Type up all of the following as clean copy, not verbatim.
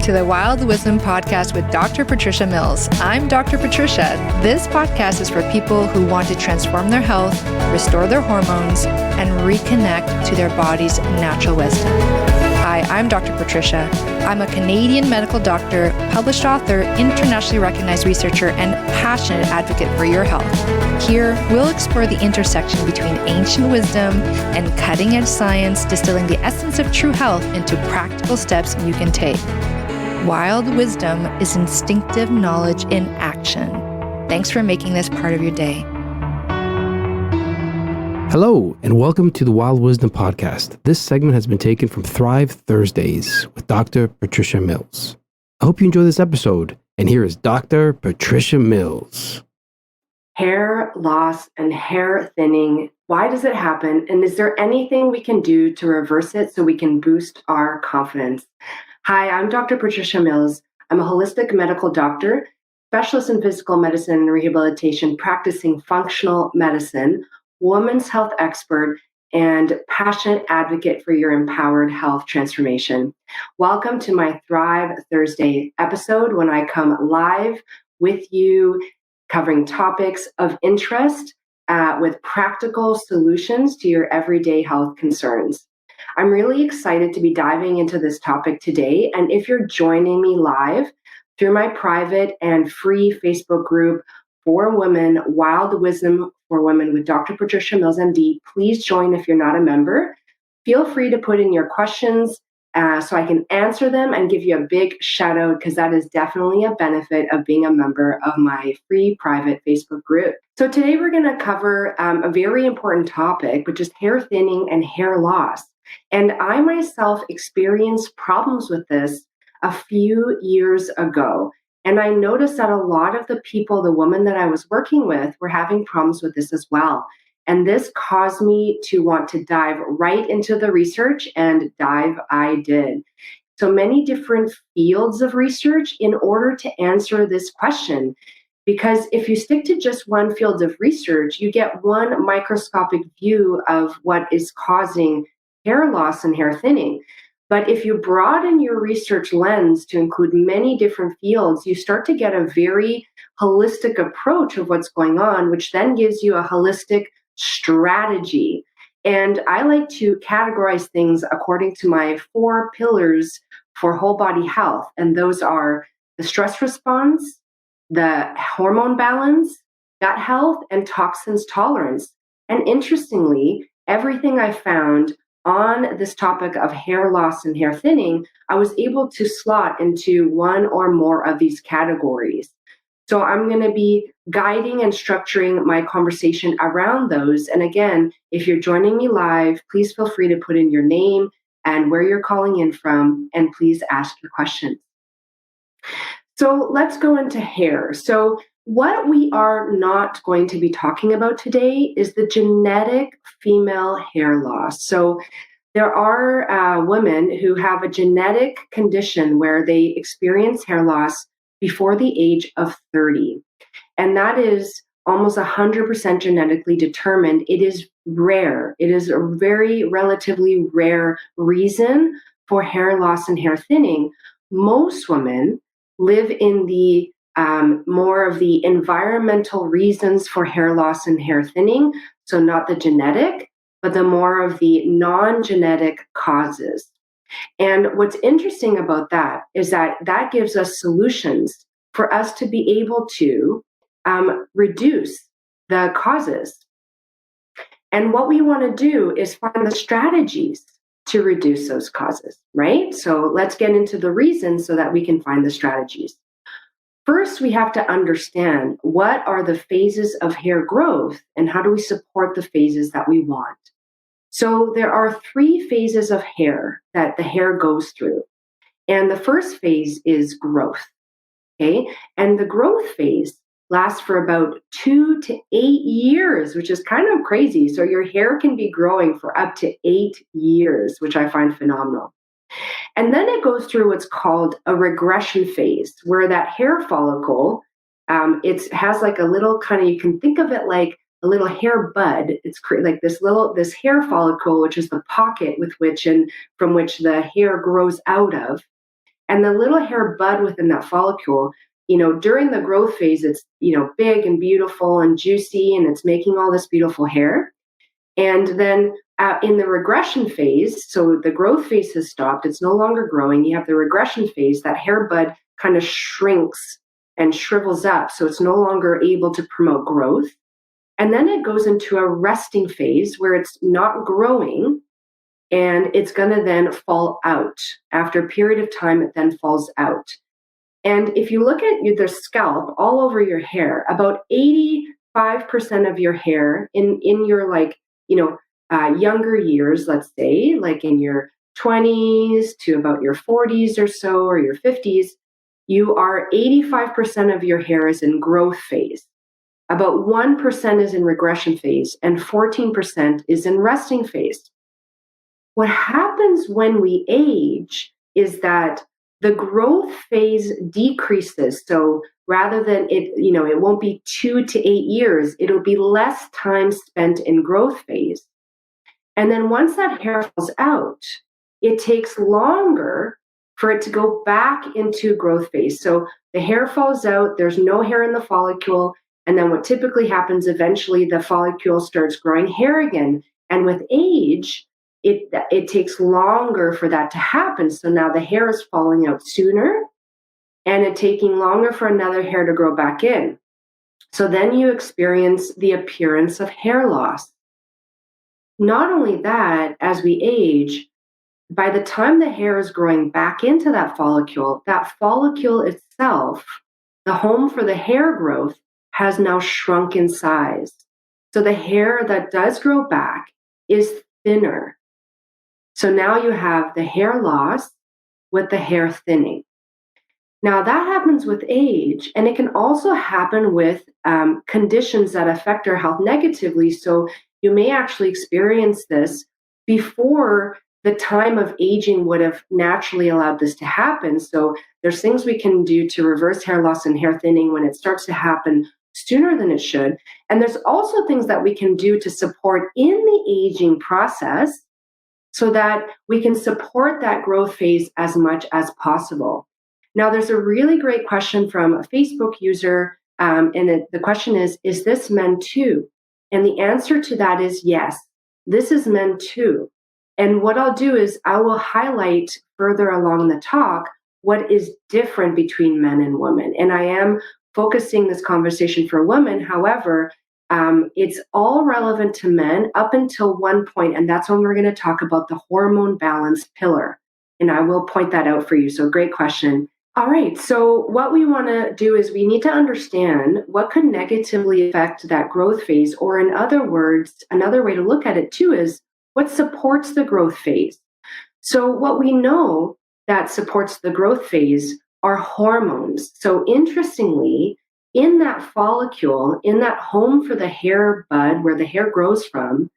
to the Wild Wisdom Podcast with Dr. Patricia Mills. I'm Dr. Patricia. This podcast is for people who want to transform their health, restore their hormones, and reconnect to their body's natural wisdom. Hi, I'm Dr. Patricia. I'm a Canadian medical doctor, published author, internationally recognized researcher, and passionate advocate for your health. Here, we'll explore the intersection between ancient wisdom and cutting-edge science, distilling the essence of true health into practical steps you can take. Wild wisdom is instinctive knowledge in action. Thanks for making this part of your day. Hello, and welcome to the Wild Wisdom Podcast. This segment has been taken from Thrive Thursdays with Dr. Patricia Mills. I hope you enjoy this episode, and here is Dr. Patricia Mills. Hair loss and hair thinning. Why does it happen? And is there anything we can do to reverse it so we can boost our confidence? Hi, I'm Dr. Patricia Mills. I'm a holistic medical doctor, specialist in physical medicine and rehabilitation, practicing functional medicine, women's health expert, and passionate advocate for your empowered health transformation. Welcome to my Thrive Thursday episode when I come live with you covering topics of interest with practical solutions to your everyday health concerns. I'm really excited to be diving into this topic today. And if you're joining me live through my private and free Facebook group for women, Wild Wisdom for Women with Dr. Patricia Mills, MD, please join if you're not a member. Feel free to put in your questions so I can answer them and give you a big shout out, because that is definitely a benefit of being a member of my free private Facebook group. So today we're going to cover a very important topic, which is hair thinning and hair loss. And I myself experienced problems with this a few years ago. And I noticed that a lot of the people, the women that I was working with, were having problems with this as well. And this caused me to want to dive right into the research, and dive I did. So many different fields of research in order to answer this question. Because if you stick to just one field of research, you get one microscopic view of what is causing hair loss and hair thinning. But if you broaden your research lens to include many different fields, you start to get a very holistic approach of what's going on, which then gives you a holistic strategy. And I like to categorize things according to my 4 pillars for whole body health. And those are the stress response, the hormone balance, gut health, and toxins tolerance. And interestingly, everything I found on this topic of hair loss and hair thinning, I was able to slot into one or more of these categories. So I'm going to be guiding and structuring my conversation around those. And again, if you're joining me live, please feel free to put in your name and where you're calling in from, and please ask your questions. So let's go into hair. So what we are not going to be talking about today is the genetic female hair loss. So there are women who have a genetic condition where they experience hair loss before the age of 30. And that is almost 100% genetically determined. It is rare. It is a very relatively rare reason for hair loss and hair thinning. Most women live in the more of the environmental reasons for hair loss and hair thinning. So not the genetic, but the more of the non-genetic causes. And what's interesting about that is that that gives us solutions for us to be able to reduce the causes. And what we want to do is find the strategies to reduce those causes, right? So let's get into the reasons so that we can find the strategies. First, we have to understand what are the phases of hair growth and how do we support the phases that we want. So there are 3 phases of hair that the hair goes through. And the first phase is growth, okay? And the growth phase lasts for about 2 to 8 years, which is kind of crazy. So your hair can be growing for up to 8 years, which I find phenomenal. And then it goes through what's called a regression phase, where that hair follicle, it has like a little kind of, you can think of it like a little hair bud. It's like this hair follicle, which is the pocket with which and from which the hair grows out of. And the little hair bud within that follicle, during the growth phase, it's, big and beautiful and juicy, and it's making all this beautiful hair. And then in the regression phase, so the growth phase has stopped, it's no longer growing. You have the regression phase, that hair bud kind of shrinks and shrivels up, so it's no longer able to promote growth. And then it goes into a resting phase where it's not growing, and it's going to then fall out. After a period of time, it then falls out. And if you look at the scalp all over your hair, about 85% of your hair in your younger years, let's say, like in your 20s to about your 40s or so, or your 50s, you are 85% of your hair is in growth phase. About 1% is in regression phase, and 14% is in resting phase. What happens when we age is that the growth phase decreases. So rather than it won't be 2 to 8 years, it'll be less time spent in growth phase. And then once that hair falls out, it takes longer for it to go back into growth phase. So the hair falls out, there's no hair in the follicle, and then what typically happens, eventually the follicle starts growing hair again. And with age, it takes longer for that to happen. So now the hair is falling out sooner, and it's taking longer for another hair to grow back in. So then you experience the appearance of hair loss. Not only that, as we age, by the time the hair is growing back into that follicle itself, the home for the hair growth, has now shrunk in size. So the hair that does grow back is thinner. So now you have the hair loss with the hair thinning. Now that happens with age, and it can also happen with conditions that affect our health negatively. So you may actually experience this before the time of aging would have naturally allowed this to happen. So there's things we can do to reverse hair loss and hair thinning when it starts to happen sooner than it should. And there's also things that we can do to support in the aging process so that we can support that growth phase as much as possible. Now, there's a really great question from a Facebook user, and the question is this men too? And the answer to that is yes, this is men too. And what I'll do is I will highlight further along the talk what is different between men and women. And I am focusing this conversation for women. However, it's all relevant to men up until one point, and that's when we're going to talk about the hormone balance pillar. And I will point that out for you. So great question. All right, so what we want to do is we need to understand what could negatively affect that growth phase, or in other words, another way to look at it too is what supports the growth phase. So what we know that supports the growth phase are hormones. So interestingly, in that follicle, in that home for the hair bud where the hair grows from,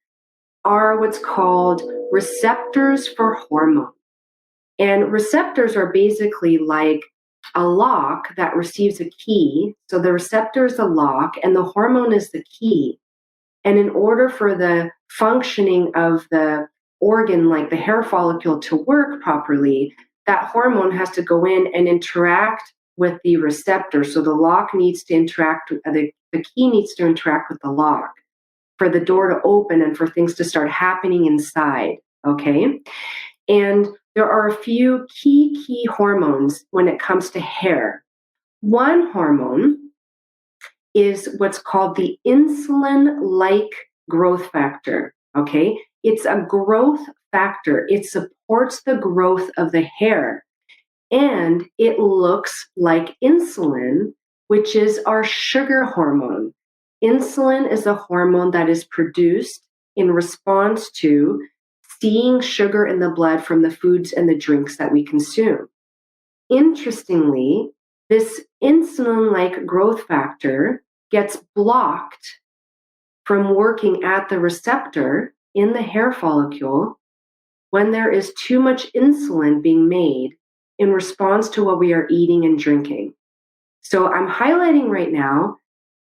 are what's called receptors for hormone. And receptors are basically like a lock that receives a key. So the receptor is the lock and the hormone is the key. And in order for the functioning of the organ, like the hair follicle, to work properly, that hormone has to go in and interact with the receptor. So the lock needs to interact, the key needs to interact with the lock for the door to open and for things to start happening inside, okay? And there are a few key hormones when it comes to hair. One hormone is what's called the insulin-like growth factor, okay? It's a growth factor. It supports the growth of the hair. And it looks like insulin, which is our sugar hormone. Insulin is a hormone that is produced in response to seeing sugar in the blood from the foods and the drinks that we consume. Interestingly, this insulin-like growth factor gets blocked from working at the receptor in the hair follicle when there is too much insulin being made in response to what we are eating and drinking. So I'm highlighting right now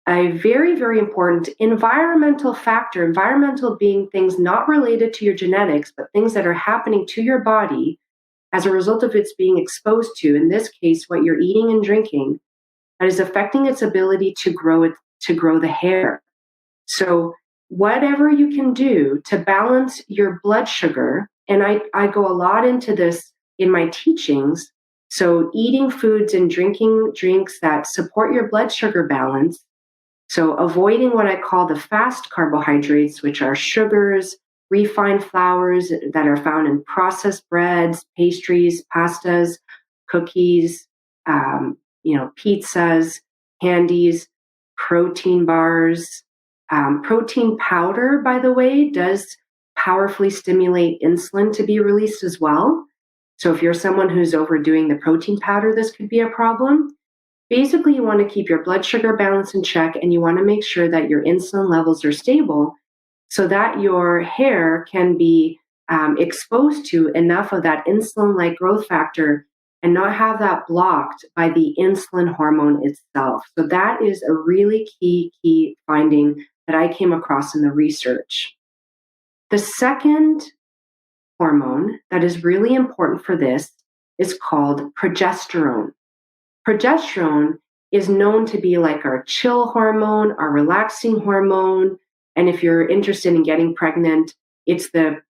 a very, very important environmental factor, environmental being things not related to your genetics, but things that are happening to your body as a result of its being exposed to, in this case, what you're eating and drinking, that is affecting its ability to grow the hair. So whatever you can do to balance your blood sugar, and I go a lot into this in my teachings. So eating foods and drinking drinks that support your blood sugar balance. So avoiding what I call the fast carbohydrates, which are sugars, refined flours that are found in processed breads, pastries, pastas, cookies, pizzas, candies, protein bars. Protein powder, by the way, does powerfully stimulate insulin to be released as well. So if you're someone who's overdoing the protein powder, this could be a problem. Basically, you want to keep your blood sugar balance in check, and you want to make sure that your insulin levels are stable so that your hair can be exposed to enough of that insulin-like growth factor and not have that blocked by the insulin hormone itself. So that is a really key finding that I came across in the research. The second hormone that is really important for this is called progesterone. Progesterone is known to be like our chill hormone, our relaxing hormone. And if you're interested in getting pregnant, it's the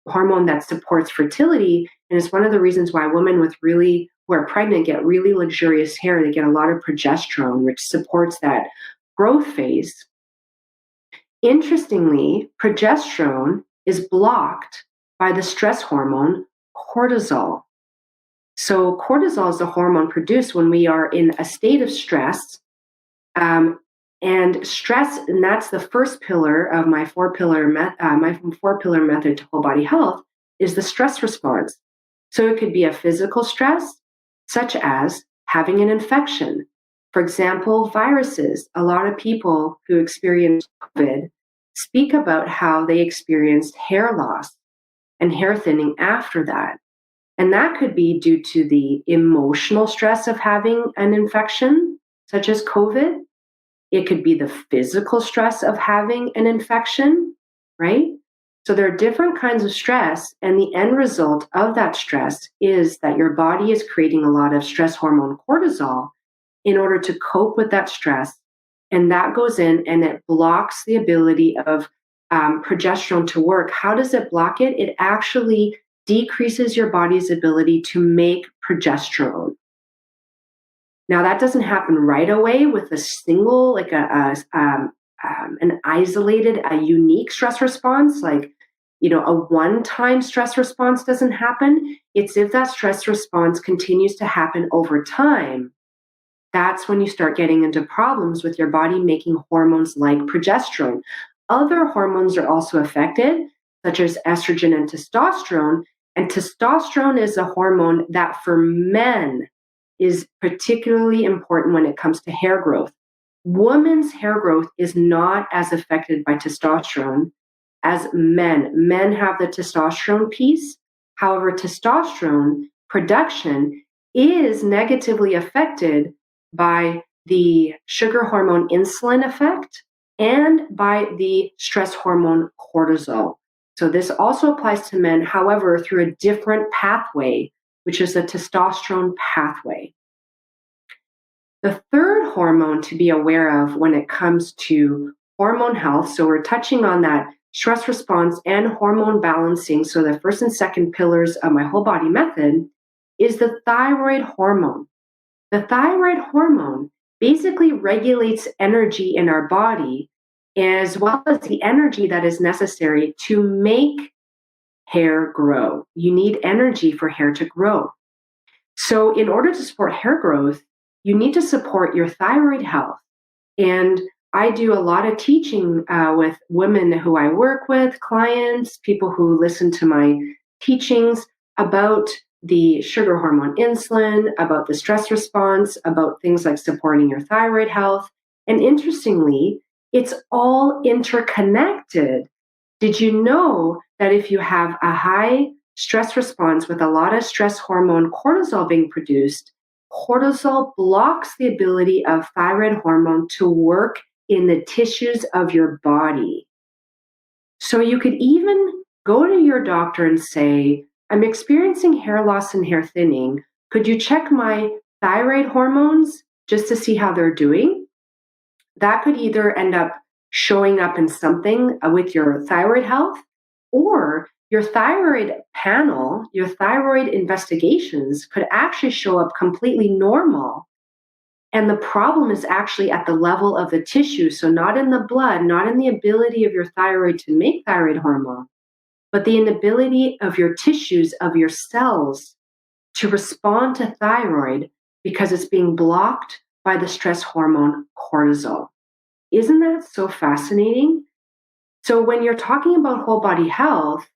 hormone that supports fertility. And it's one of the reasons why women who are pregnant get really luxurious hair. They get a lot of progesterone, which supports that growth phase. Interestingly, progesterone is blocked by the stress hormone cortisol. So cortisol is the hormone produced when we are in a state of stress. And that's the first pillar of my four-pillar method to whole body health, is the stress response. So it could be a physical stress, such as having an infection. For example, viruses. A lot of people who experience COVID speak about how they experienced hair loss and hair thinning after that. And that could be due to the emotional stress of having an infection, such as COVID. It could be the physical stress of having an infection, right? So there are different kinds of stress, and the end result of that stress is that your body is creating a lot of stress hormone cortisol in order to cope with that stress. And that goes in and it blocks the ability of progesterone to work. How does it block it? It actually decreases your body's ability to make progesterone. Now, that doesn't happen right away with a single, like an isolated, a unique stress response, like, a one-time stress response doesn't happen. It's if that stress response continues to happen over time, that's when you start getting into problems with your body making hormones like progesterone. Other hormones are also affected, such as estrogen and testosterone. And testosterone is a hormone that for men is particularly important when it comes to hair growth. Women's hair growth is not as affected by testosterone as men. Men have the testosterone piece. However, testosterone production is negatively affected by the sugar hormone insulin effect and by the stress hormone cortisol. So this also applies to men, however, through a different pathway, which is the testosterone pathway. The third hormone to be aware of when it comes to hormone health, so we're touching on that stress response and hormone balancing, so the first and second pillars of my whole body method, is the thyroid hormone. The thyroid hormone basically regulates energy in our body, as well as the energy that is necessary to make hair grow. You need energy for hair to grow. So in order to support hair growth, you need to support your thyroid health. And I do a lot of teaching with women who I work with, clients, people who listen to my teachings about the sugar hormone insulin, about the stress response, about things like supporting your thyroid health. And interestingly, it's all interconnected. Did you know that if you have a high stress response with a lot of stress hormone cortisol being produced, cortisol blocks the ability of thyroid hormone to work in the tissues of your body? So you could even go to your doctor and say, I'm experiencing hair loss and hair thinning. Could you check my thyroid hormones just to see how they're doing? That could either end up showing up in something with your thyroid health, or your thyroid panel, your thyroid investigations could actually show up completely normal. And the problem is actually at the level of the tissue. So, not in the blood, not in the ability of your thyroid to make thyroid hormone, but the inability of your tissues, of your cells, to respond to thyroid because it's being blocked by the stress hormone cortisol. Isn't that so fascinating? So when you're talking about whole body health,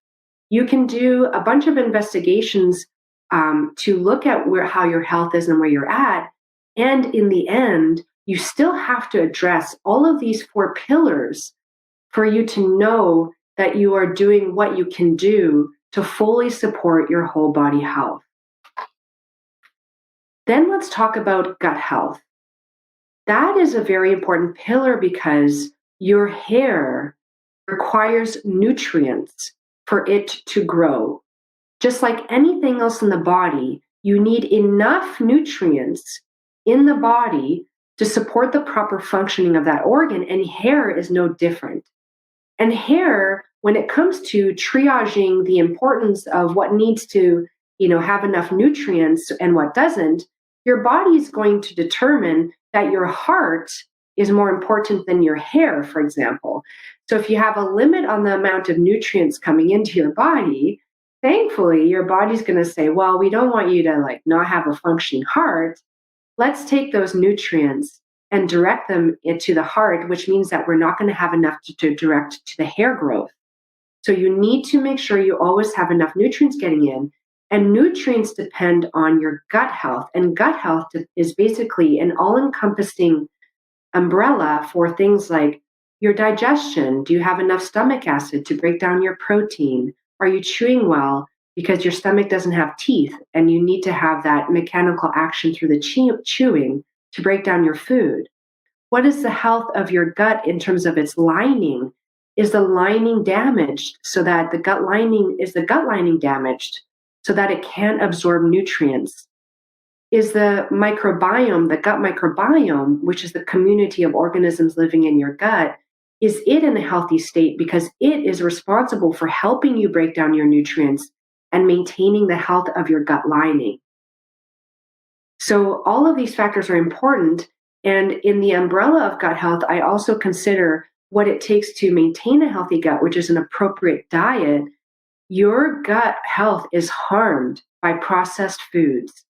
you can do a bunch of investigations to look at how your health is and where you're at. And in the end, you still have to address all of these 4 pillars for you to know that you are doing what you can do to fully support your whole body health. Then let's talk about gut health. That is a very important pillar because your hair requires nutrients for it to grow. Just like anything else in the body, you need enough nutrients in the body to support the proper functioning of that organ, and hair is no different. And hair, when it comes to triaging the importance of what needs to, have enough nutrients and what doesn't, your body is going to determine that your heart is more important than your hair, for example. So if you have a limit on the amount of nutrients coming into your body, thankfully, your body's going to say, well, we don't want you to not have a functioning heart. Let's take those nutrients and direct them into the heart, which means that we're not going to have enough to direct to the hair growth. So you need to make sure you always have enough nutrients getting in. And nutrients depend on your gut health. And gut health is basically an all-encompassing umbrella for things like your digestion. Do you have enough stomach acid to break down your protein? Are you chewing well? Because your stomach doesn't have teeth and you need to have that mechanical action through the chewing to break down your food. What is the health of your gut in terms of its lining? Is the lining damaged so that the gut lining damaged so that it can't absorb nutrients? Is the microbiome, the gut microbiome, which is the community of organisms living in your gut, is it in a healthy state? Because it is responsible for helping you break down your nutrients and maintaining the health of your gut lining. So all of these factors are important. And in the umbrella of gut health, I also consider what it takes to maintain a healthy gut, which is an appropriate diet. Your gut health is harmed by processed foods.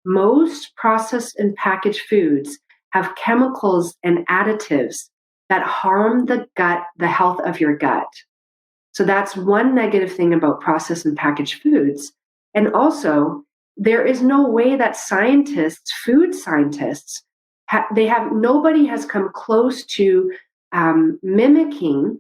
Most processed and packaged foods have chemicals and additives that harm the gut, the health of your gut. So that's one negative thing about processed and packaged foods. And also, there is no way that food scientists, nobody has come close to mimicking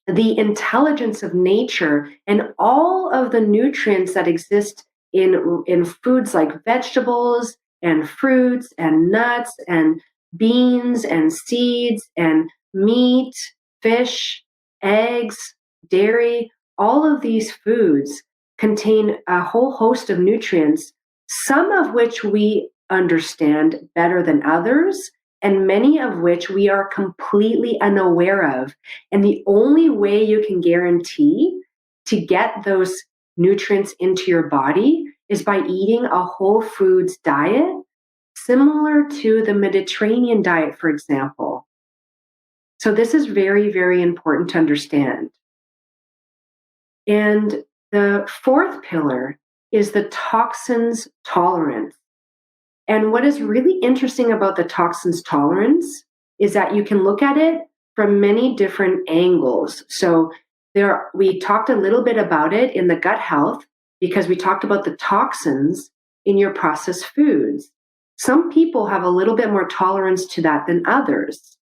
the intelligence of nature and all of the nutrients that exist in foods like vegetables and fruits and nuts and beans and seeds and meat, fish, eggs, dairy. All of these foods contain a whole host of nutrients, some of which we understand better than others, and many of which we are completely unaware of. And the only way you can guarantee to get those nutrients into your body is by eating a whole foods diet, similar to the Mediterranean diet, for example. So this is very, very important to understand. And the 4th pillar is the toxins tolerance. And what is really interesting about the toxins tolerance is that you can look at it from many different angles. So we talked a little bit about it in the gut health because we talked about the toxins in your processed foods. Some people have a little bit more tolerance to that than others.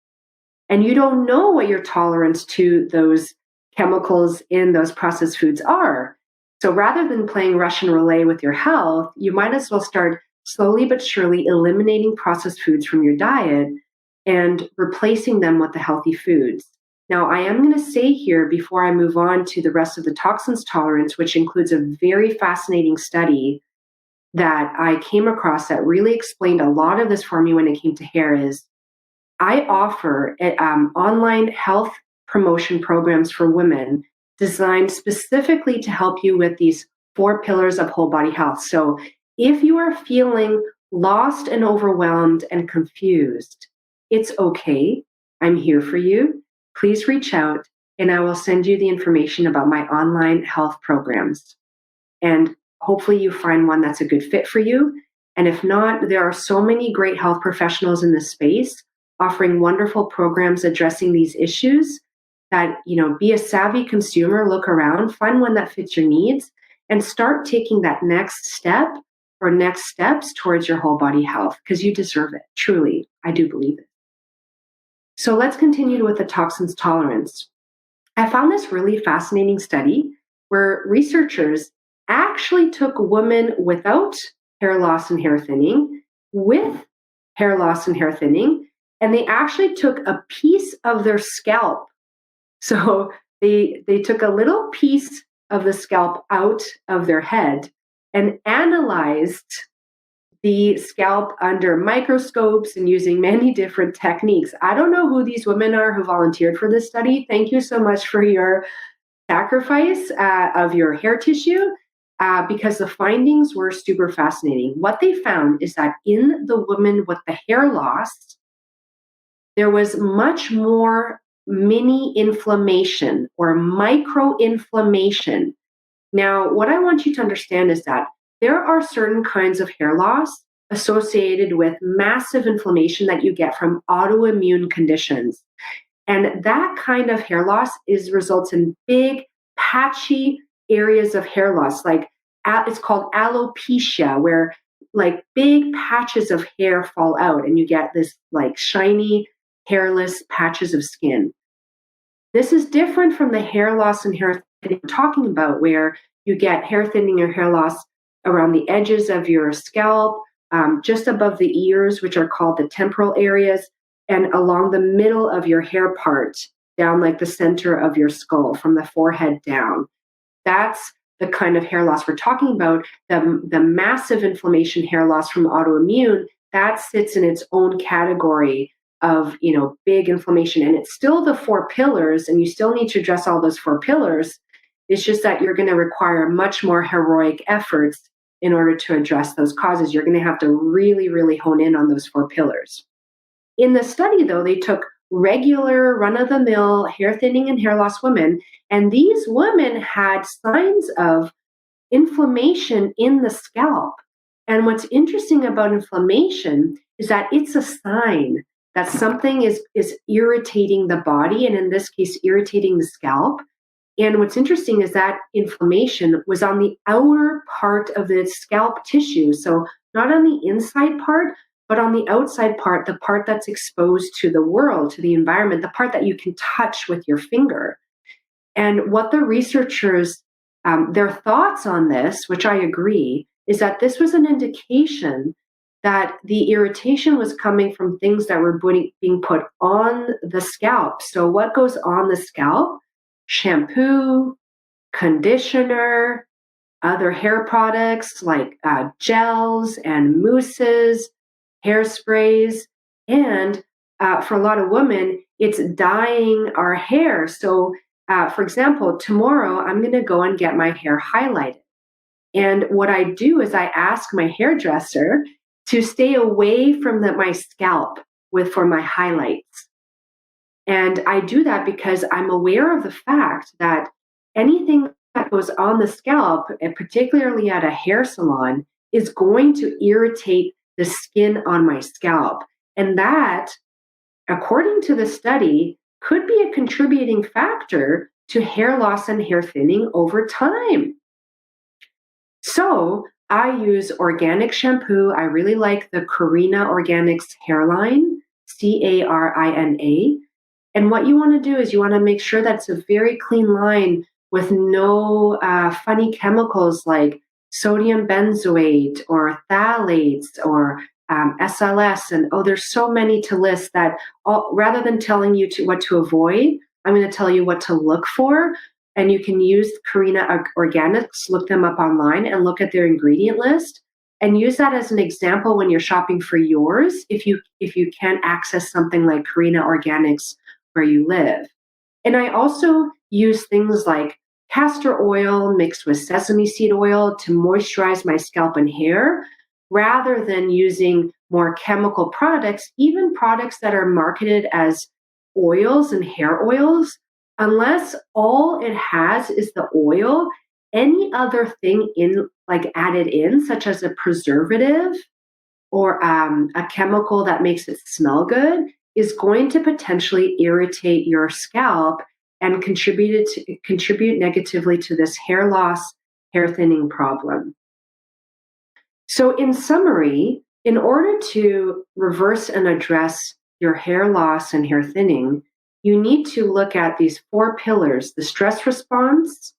And you don't know what your tolerance to those chemicals in those processed foods are. So rather than playing Russian roulette with your health, you might as well start slowly but surely eliminating processed foods from your diet and replacing them with the healthy foods. Now, I am going to say here before I move on to the rest of the toxins tolerance, which includes a very fascinating study that I came across that really explained a lot of this for me when it came to hair, is I offer online health promotion programs for women designed specifically to help you with these 4 pillars of whole body health. So if you are feeling lost and overwhelmed and confused, it's okay. I'm here for you. Please reach out and I will send you the information about my online health programs. And hopefully you find one that's a good fit for you. And if not, there are so many great health professionals in this space offering wonderful programs addressing these issues that, be a savvy consumer, look around, find one that fits your needs, and start taking that next step or next steps towards your whole body health, because you deserve it. Truly, I do believe it. So let's continue with the toxins tolerance. I found this really fascinating study where researchers actually took women without hair loss and hair thinning, with hair loss and hair thinning, and they actually took a piece of their scalp. So they took a little piece of the scalp out of their head and analyzed the scalp under microscopes and using many different techniques. I don't know who these women are who volunteered for this study. Thank you so much for your sacrifice of your hair tissue, because the findings were super fascinating. What they found is that in the women with the hair loss, there was much more mini inflammation or micro inflammation. Now, what I want you to understand is that there are certain kinds of hair loss associated with massive inflammation that you get from autoimmune conditions. And that kind of hair loss results in big, patchy areas of hair loss. Like it's called alopecia, where like big patches of hair fall out and you get this like shiny, hairless patches of skin. This is different from the hair loss and hair thinning we're talking about, where you get hair thinning or hair loss around the edges of your scalp, just above the ears, which are called the temporal areas, and along the middle of your hair part, down like the center of your skull, from the forehead down. That's the kind of hair loss we're talking about. The massive inflammation hair loss from autoimmune, that sits in its own category of, big inflammation. And it's still the 4 pillars, and you still need to address all those 4 pillars. It's just that you're going to require much more heroic efforts in order to address those causes. You're going to have to really, really hone in on those 4 pillars. In the study, though, they took regular run-of-the-mill hair thinning and hair loss women, and these women had signs of inflammation in the scalp. And what's interesting about inflammation is that it's a sign that something is irritating the body, and in this case, irritating the scalp. And what's interesting is that inflammation was on the outer part of the scalp tissue. So not on the inside part, but on the outside part, the part that's exposed to the world, to the environment, the part that you can touch with your finger. And what the researchers, their thoughts on this, which I agree, is that this was an indication that the irritation was coming from things that were being put on the scalp. So what goes on the scalp? Shampoo, conditioner, other hair products like gels and mousses, hairsprays, and for a lot of women, it's dyeing our hair. So, for example, tomorrow I'm going to go and get my hair highlighted. And what I do is I ask my hairdresser to stay away from my scalp for my highlights. And I do that because I'm aware of the fact that anything that goes on the scalp, and particularly at a hair salon, is going to irritate the skin on my scalp. And that, according to the study, could be a contributing factor to hair loss and hair thinning over time. So I use organic shampoo. I really like the Carina Organics hairline, Carina. And what you want to do is you want to make sure that's a very clean line with no funny chemicals like sodium benzoate or phthalates or SLS. And there's so many to list that rather than telling you what to avoid, I'm going to tell you what to look for. And you can use Karina Organics, look them up online and look at their ingredient list and use that as an example when you're shopping for yours, if you can't access something like Karina Organics where you live. And I also use things like castor oil mixed with sesame seed oil to moisturize my scalp and hair, rather than using more chemical products, even products that are marketed as oils and hair oils. Unless all it has is the oil, any other thing added in, such as a preservative or a chemical that makes it smell good, is going to potentially irritate your scalp and contribute negatively to this hair loss, hair thinning problem. So in summary, in order to reverse and address your hair loss and hair thinning, you need to look at these 4 pillars: the stress response.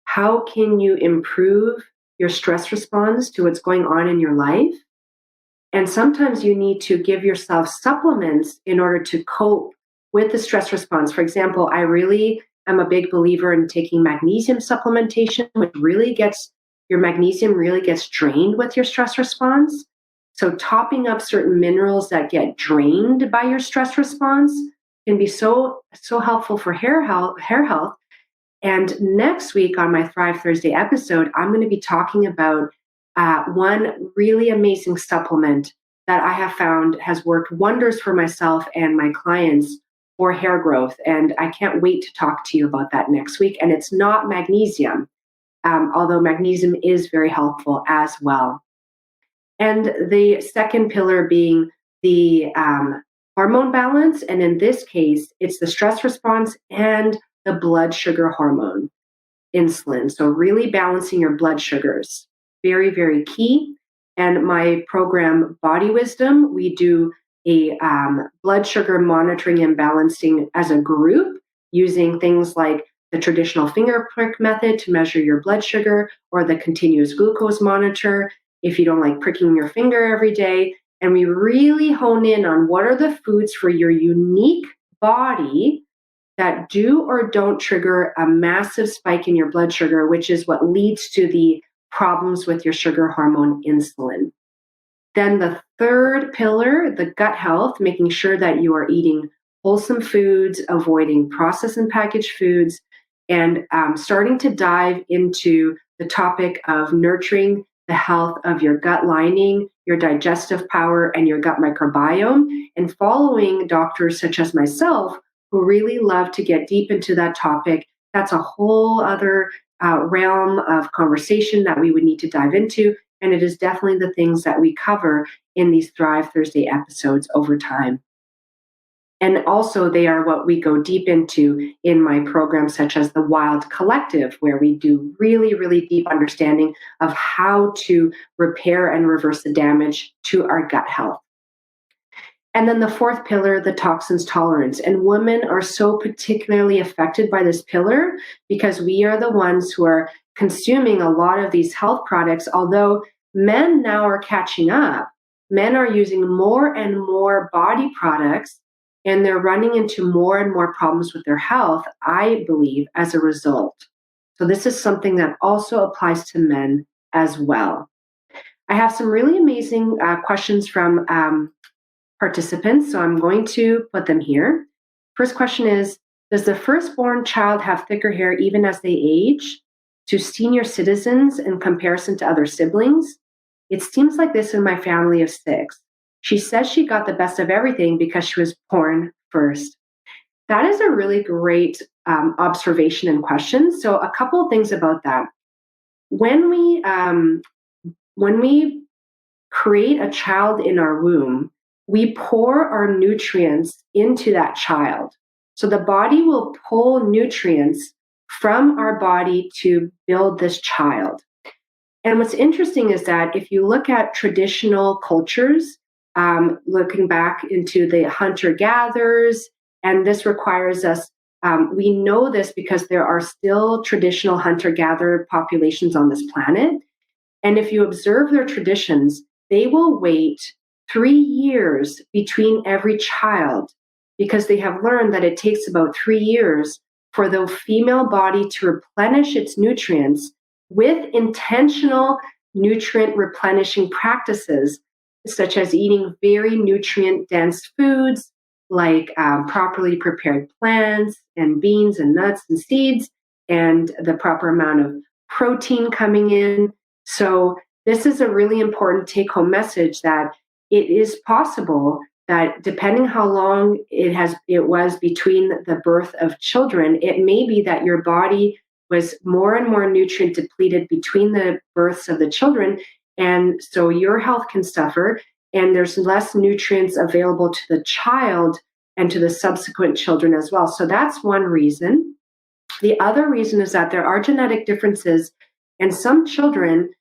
How can you improve your stress response to what's going on in your life? And sometimes you need to give yourself supplements in order to cope with the stress response. For example, I really am a big believer in taking magnesium supplementation, which really gets your magnesium really gets drained with your stress response. So topping up certain minerals that get drained by your stress response can be so helpful for hair health. And next week on my Thrive Thursday episode, I'm going to be talking about one really amazing supplement that I have found has worked wonders for myself and my clients for hair growth. And I can't wait to talk to you about that next week. And it's not magnesium, although magnesium is very helpful as well. And the second pillar being the hormone balance. And in this case, it's the stress response and the blood sugar hormone, insulin. So really balancing your blood sugars, very, very key. And my program, Body Wisdom, we do a blood sugar monitoring and balancing as a group using things like the traditional finger prick method to measure your blood sugar, or the continuous glucose monitor if you don't like pricking your finger every day. And we really hone in on what are the foods for your unique body that do or don't trigger a massive spike in your blood sugar, which is what leads to the problems with your sugar hormone insulin. Then the third pillar, the gut health, making sure that you are eating wholesome foods, avoiding processed and packaged foods, and starting to dive into the topic of nurturing the health of your gut lining, your digestive power, and your gut microbiome, and following doctors such as myself who really love to get deep into that topic. That's a whole other realm of conversation that we would need to dive into. And it is definitely the things that we cover in these Thrive Thursday episodes over time. And also they are what we go deep into in my programs, such as the Wild Collective, where we do really, really deep understanding of how to repair and reverse the damage to our gut health. And then the fourth pillar, the toxins tolerance. And women are so particularly affected by this pillar because we are the ones who are consuming a lot of these health products. Although men now are catching up, men are using more and more body products, and they're running into more and more problems with their health, I believe, as a result. So this is something that also applies to men as well. I have some really amazing questions from participants, so I'm going to put them here. First question is, does the firstborn child have thicker hair even as they age to senior citizens in comparison to other siblings? It seems like this in my family of 6. She says she got the best of everything because she was born first. That is a really great observation and question. So a couple of things about that. When we create a child in our womb, we pour our nutrients into that child. So the body will pull nutrients from our body to build this child. And what's interesting is that if you look at traditional cultures, looking back into the hunter-gatherers, and this requires us, we know this because there are still traditional hunter-gatherer populations on this planet. And if you observe their traditions, they will wait 3 years between every child because they have learned that it takes about 3 years for the female body to replenish its nutrients with intentional nutrient replenishing practices, such as eating very nutrient dense foods like properly prepared plants and beans and nuts and seeds, and the proper amount of protein coming in. So this is a really important take-home message, that it is possible that depending how long it was between the birth of children, it may be that your body was more and more nutrient depleted between the births of the children, and so your health can suffer, and there's less nutrients available to the child and to the subsequent children as well. So that's one reason. The other reason is that there are genetic differences, and some children,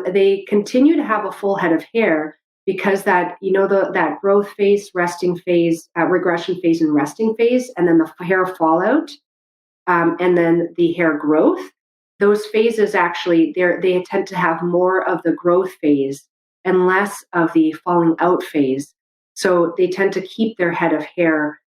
they continue to have a full head of hair, because that, that growth phase, resting phase, regression phase and resting phase, and then the hair fallout, and then the hair growth, those phases actually, they tend to have more of the growth phase and less of the falling out phase. So they tend to keep their head of hair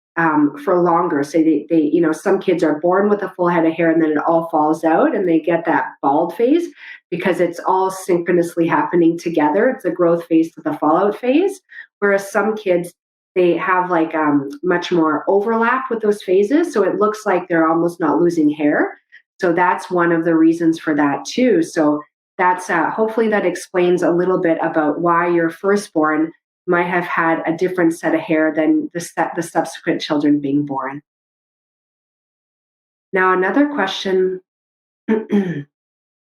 for longer. So they some kids are born with a full head of hair and then it all falls out and they get that bald phase because it's all synchronously happening together. It's a growth phase to the fallout phase. Whereas some kids, they have like much more overlap with those phases. So it looks like they're almost not losing hair. So that's one of the reasons for that too. So that's hopefully that explains a little bit about why your firstborn might have had a different set of hair than the subsequent children being born. Now, another question.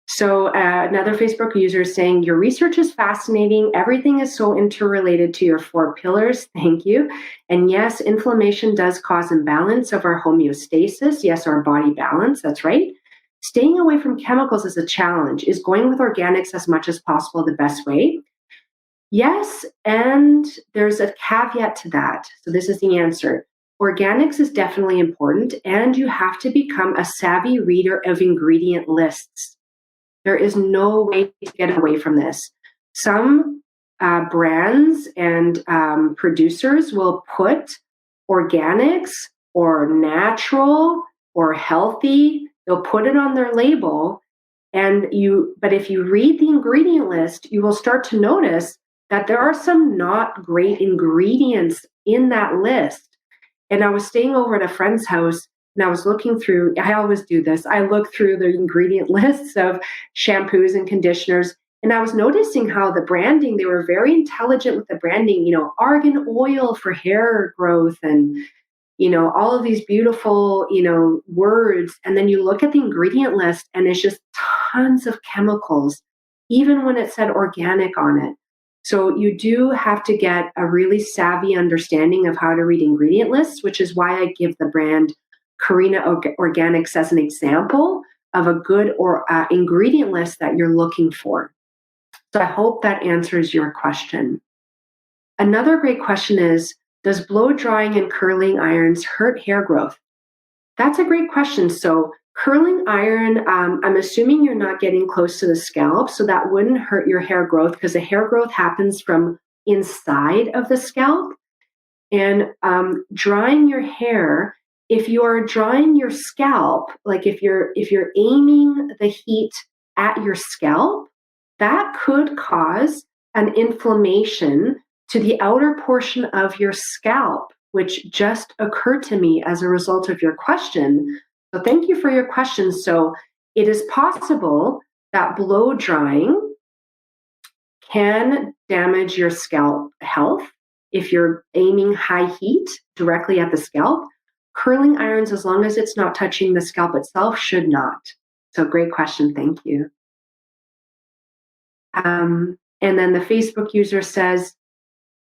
So another Facebook user is saying, your research is fascinating. Everything is so interrelated to your 4 pillars. Thank you. And yes, inflammation does cause imbalance of our homeostasis. Yes, our body balance. That's right. Staying away from chemicals is a challenge. Is going with organics as much as possible the best way? Yes, and there's a caveat to that. So this is the answer. Organics is definitely important, and you have to become a savvy reader of ingredient lists. There is no way to get away from this. Some brands and producers will put organics or natural or healthy, they'll put it on their label, but if you read the ingredient list, you will start to notice that there are some not great ingredients in that list. And I was staying over at a friend's house and I was looking through, I always do this, I look through the ingredient lists of shampoos and conditioners, and I was noticing how the branding, they were very intelligent with the branding, argan oil for hair growth and, all of these beautiful, words. And then you look at the ingredient list and it's just tons of chemicals, even when it said organic on it. So you do have to get a really savvy understanding of how to read ingredient lists, which is why I give the brand Karina Organics as an example of a good ingredient list that you're looking for. So I hope that answers your question. Another great question is, does blow drying and curling irons hurt hair growth? That's a great question. So curling iron, I'm assuming you're not getting close to the scalp, so that wouldn't hurt your hair growth because the hair growth happens from inside of the scalp. And drying your hair, if you are drying your scalp, like if you're aiming the heat at your scalp, that could cause an inflammation to the outer portion of your scalp, which just occurred to me as a result of your question. So thank you for your question. So it is possible that blow drying can damage your scalp health if you're aiming high heat directly at the scalp. Curling irons, as long as it's not touching the scalp itself, should not. So great question. Thank you. And then the Facebook user says,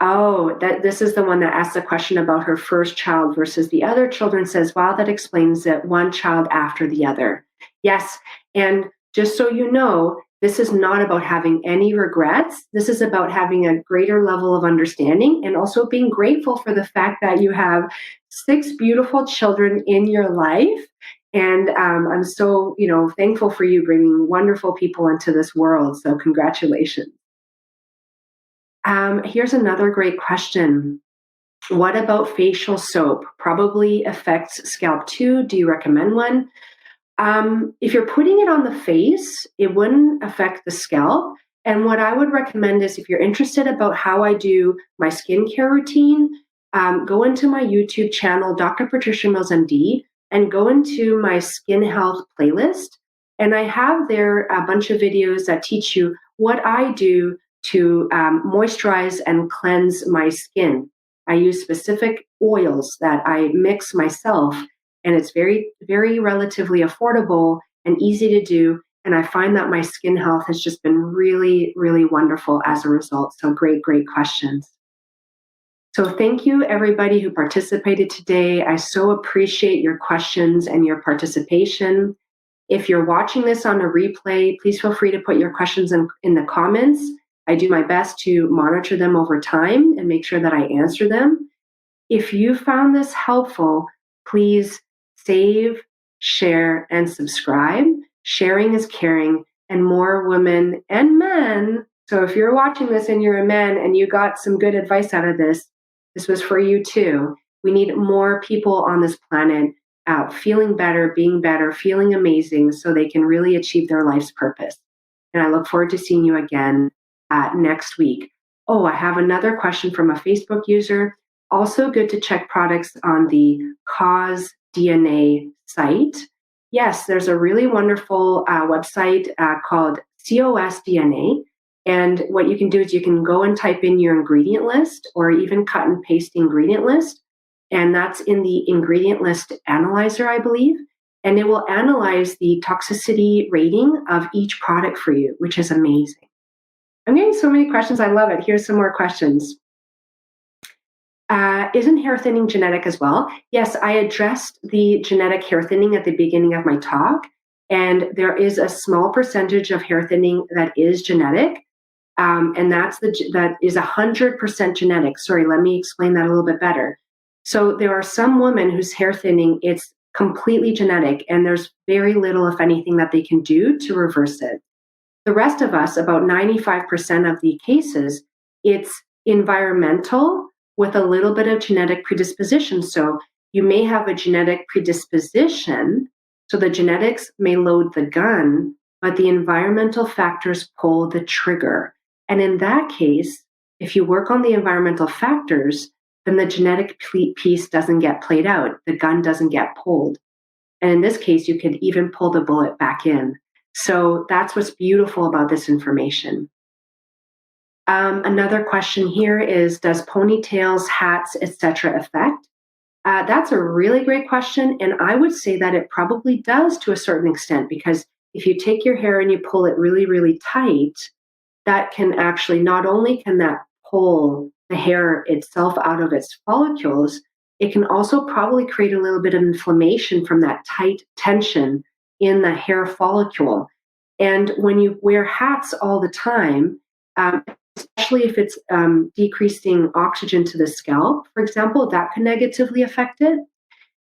this is the one that asked the question about her first child versus the other children, says, wow, that explains it, one child after the other. Yes, and just so you know, this is not about having any regrets. This is about having a greater level of understanding and also being grateful for the fact that you have 6 beautiful children in your life. And I'm so, thankful for you bringing wonderful people into this world. So congratulations. Here's another great question. What about facial soap? Probably affects scalp too. Do you recommend one? If you're putting it on the face, it wouldn't affect the scalp. And what I would recommend is if you're interested about how I do my skincare routine, go into my YouTube channel, Dr. Patricia Mills MD, and go into my skin health playlist. And I have there a bunch of videos that teach you what I do to moisturize and cleanse my skin. I use specific oils that I mix myself, and it's very, very relatively affordable and easy to do. And I find that my skin health has just been really, really wonderful as a result. So great, great questions. So thank you, everybody who participated today. I so appreciate your questions and your participation. If you're watching this on a replay, please feel free to put your questions in the comments. I do my best to monitor them over time and make sure that I answer them. If you found this helpful, please save, share, and subscribe. Sharing is caring, and more women and men. So if you're watching this and you're a man and you got some good advice out of this, this was for you too. We need more people on this planet feeling better, being better, feeling amazing so they can really achieve their life's purpose. And I look forward to seeing you again next week. Oh, I have another question from a Facebook user. Also good to check products on the Cause DNA site. Yes, there's a really wonderful website called COS DNA. And what you can do is you can go and type in your ingredient list or even cut and paste the ingredient list. And that's in the ingredient list analyzer, I believe. And it will analyze the toxicity rating of each product for you, which is amazing. I'm getting so many questions. I love it. Here's some more questions. Isn't hair thinning genetic as well? Yes, I addressed the genetic hair thinning at the beginning of my talk. And there is a small percentage of hair thinning that is genetic. And that is 100% genetic. Sorry, let me explain that a little bit better. So there are some women whose hair thinning, it's completely genetic, and there's very little, if anything, that they can do to reverse it. The rest of us, about 95% of the cases, it's environmental with a little bit of genetic predisposition. So you may have a genetic predisposition, so the genetics may load the gun, but the environmental factors pull the trigger. And in that case, if you work on the environmental factors, then the genetic piece doesn't get played out. The gun doesn't get pulled. And in this case, you could even pull the bullet back in. So that's what's beautiful about this information. Another question here is, does ponytails, hats, etc. affect? That's a really great question. And I would say that it probably does to a certain extent, because if you take your hair and you pull it really, really tight, that can actually, not only can that pull the hair itself out of its follicles, it can also probably create a little bit of inflammation from that tight tension in the hair follicle. And when you wear hats all the time, especially if it's decreasing oxygen to the scalp, for example, that can negatively affect it.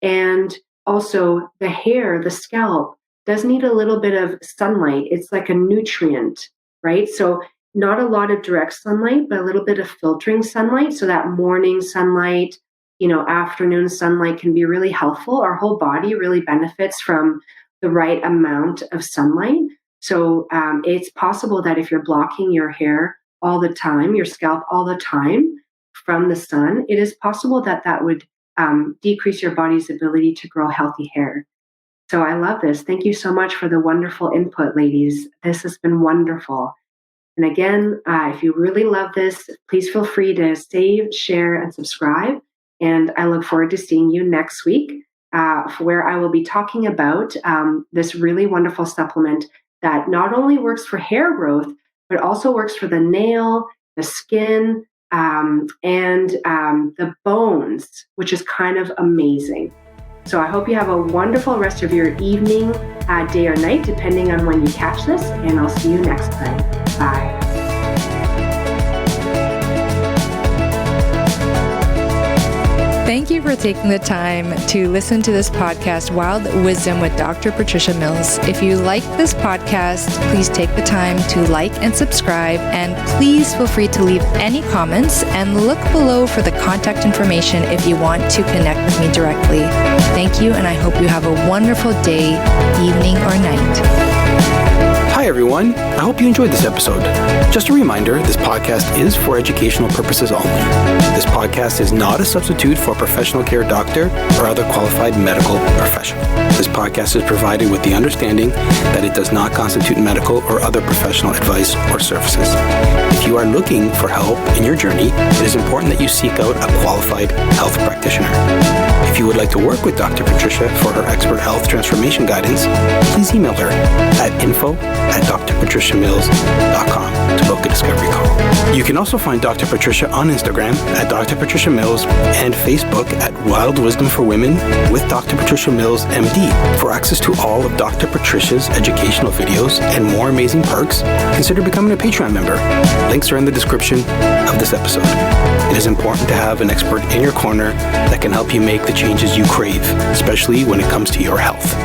And also the hair, the scalp, does need a little bit of sunlight. It's like a nutrient, right? So not a lot of direct sunlight, but a little bit of filtering sunlight. So that morning sunlight, afternoon sunlight can be really helpful. Our whole body really benefits from the right amount of sunlight. So it's possible that if you're blocking your hair all the time, your scalp all the time from the sun, it is possible that that would decrease your body's ability to grow healthy hair. So I love this. Thank you so much for the wonderful input, ladies. This has been wonderful. And again, if you really love this, please feel free to save, share, and subscribe. And I look forward to seeing you next week, where I will be talking about this really wonderful supplement that not only works for hair growth, but also works for the nail, the skin, and the bones, which is kind of amazing. So I hope you have a wonderful rest of your evening, day or night, depending on when you catch this, and I'll see you next time. Bye. Thank you for taking the time to listen to this podcast, Wild Wisdom with Dr. Patricia Mills. If you like this podcast, please take the time to like and subscribe, and please feel free to leave any comments and look below for the contact information if you want to connect with me directly. Thank you, and I hope you have a wonderful day, evening, or night. Hi everyone, I hope you enjoyed this episode. Just a reminder, this podcast is for educational purposes only. This podcast is not a substitute for a professional care doctor or other qualified medical professional. This podcast is provided with the understanding that it does not constitute medical or other professional advice or services. If you are looking for help in your journey, it is important that you seek out a qualified health practitioner. If you would like to work with Dr. Patricia for her expert health transformation guidance, please email her at info@drpatriciamills.com to book a discovery call. You can also find Dr. Patricia on Instagram at Dr. Patricia Mills and Facebook at Wild Wisdom for Women with Dr. Patricia Mills, MD. For access to all of Dr. Patricia's educational videos and more amazing perks, consider becoming a Patreon member. Links are in the description of this episode. It is important to have an expert in your corner that can help you make the changes you crave, especially when it comes to your health.